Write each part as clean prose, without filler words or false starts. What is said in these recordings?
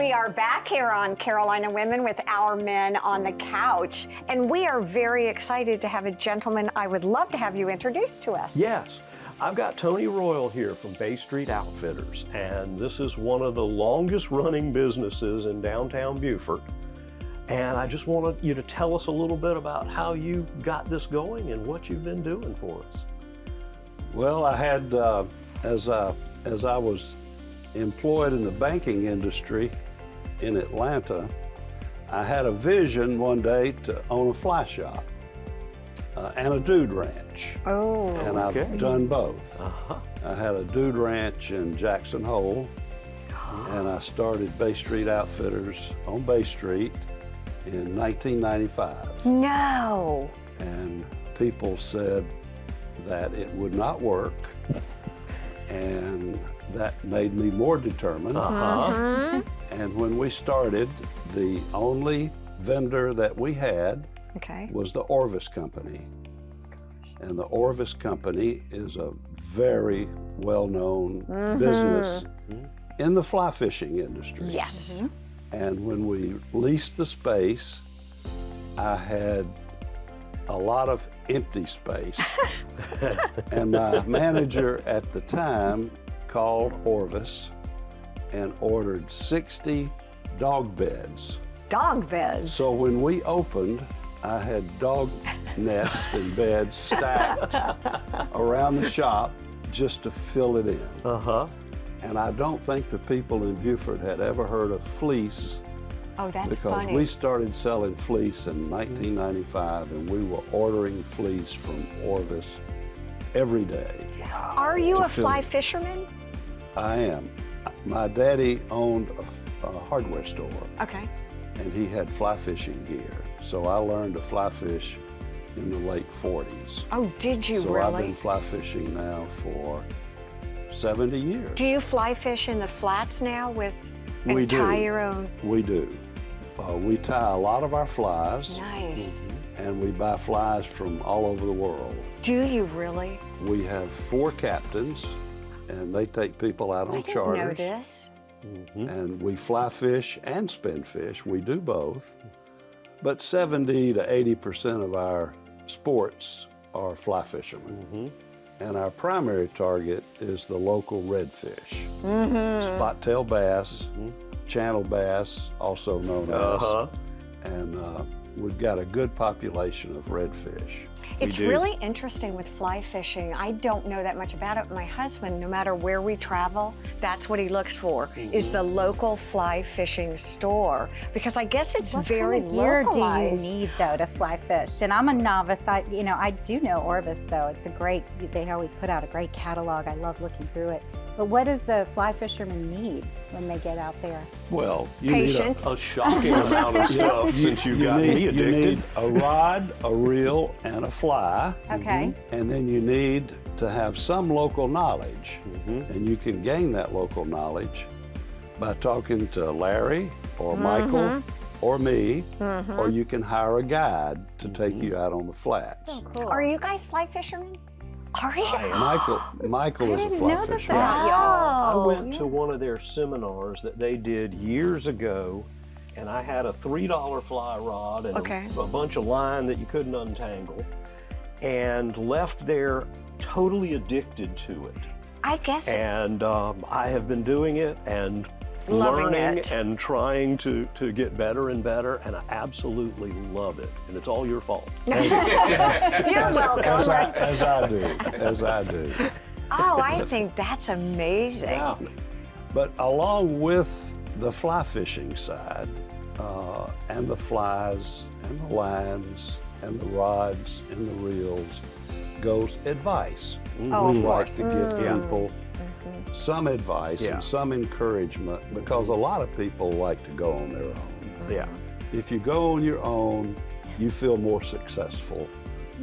We are back here on Carolina Women with Our Men on the Couch, and we are very excited to have a gentleman I would love to have you introduce to us. Yes, I've got Tony Royal here from Bay Street Outfitters, and this is one of the longest running businesses in downtown Beaufort. And I just wanted you to tell us a little bit about how you got this going and what you've been doing for us. Well, I had, as I was employed in the banking industry in Atlanta, I had a vision one day to own a fly shop and a dude ranch. Oh, and I've done both. I had a dude ranch in Jackson Hole, and I started Bay Street Outfitters on Bay Street in 1995. No. And people said that it would not work, and that made me more determined. And when we started, the only vendor that we had was the Orvis Company. And the Orvis Company is a very well-known business in the fly fishing industry. Yes. And when we leased the space, I had a lot of empty space. And my manager at the time called Orvis and ordered 60 dog beds. Dog beds? So when we opened, I had dog nests and beds stacked around the shop just to fill it in. And I don't think the people in Beaufort had ever heard of fleece. Oh, that's because funny. we started selling fleece in 1995, and we were ordering fleece from Orvis every day. Are you a fly fisherman? I am. My daddy owned a hardware store. Okay. And he had fly fishing gear. So I learned to fly fish in the late 40s. Oh, did you really? So I've been fly fishing now for 70 years. Do you fly fish in the flats now with and tie your own? We do. We tie a lot of our flies. Nice. And we buy flies from all over the world. Do you really? We have 4 captains, and they take people out on charters. I didn't know this. And we fly fish and spin fish. We do both. But 70 to 80% of our sports are fly fishermen. And our primary target is the local redfish. Spot-tail bass, channel bass, also known as. And we've got a good population of redfish. It's really interesting with fly fishing. I don't know that much about it. My husband, no matter where we travel, that's what he looks for, is the local fly fishing store. Because I guess it's very localized. What kind of gear do you need, though, to fly fish? And I'm a novice. I do know Orvis, though. It's a great, they always put out a great catalog. I love looking through it. But what does the fly fisherman need when they get out there? Well, you Patience. A shocking amount of stuff since you got me addicted. You need a rod, a reel, and a fly. Okay. And then you need to have some local knowledge. And you can gain that local knowledge by talking to Larry or Michael or me, or you can hire a guide to take you out on the flats. So cool. Are you guys fly fishermen? Are you? Michael is a fly fisherman. I went to one of their seminars that they did years ago, and I had a $3 fly rod and a bunch of line that you couldn't untangle, and left there totally addicted to it. I guess. And I have been doing it and learning and trying to get better and better, and I absolutely love it. And it's all your fault. You're welcome. As I do. Oh, I think that's amazing. Yeah. But along with the fly fishing side, and the flies, and the lines, and the rods, and the reels, goes advice. Oh, we of like course. to give people some advice and some encouragement, because a lot of people like to go on their own. If you go on your own, you feel more successful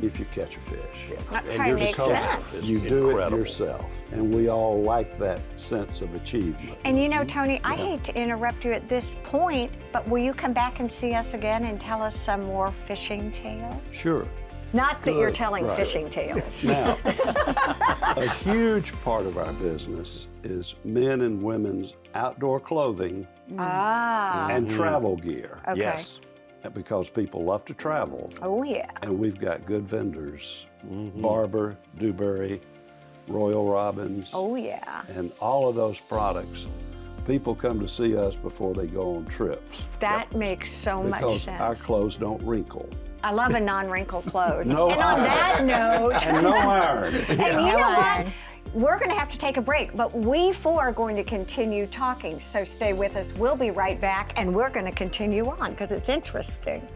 if you catch a fish. Not trying to make sense. You do it yourself, and we all like that sense of achievement. And you know, Tony, I hate to interrupt you at this point, but will you come back and see us again and tell us some more fishing tales? Sure. Not that you're Good, telling right. fishing tales. Now, a huge part of our business is men and women's outdoor clothing Ah, and travel gear, okay. Yes. because people love to travel, Oh, yeah. and we've got good vendors, Barber, Dewberry, Royal Robbins, Oh, yeah. and all of those products. People come to see us before they go on trips That makes so much because sense. our clothes don't wrinkle. I love a non-wrinkle clothes. No and on iron. that note, And no iron. and you No know what? iron. We're going to have to take a break, but we four are going to continue talking. So stay with us. We'll be right back, and we're going to continue on because it's interesting.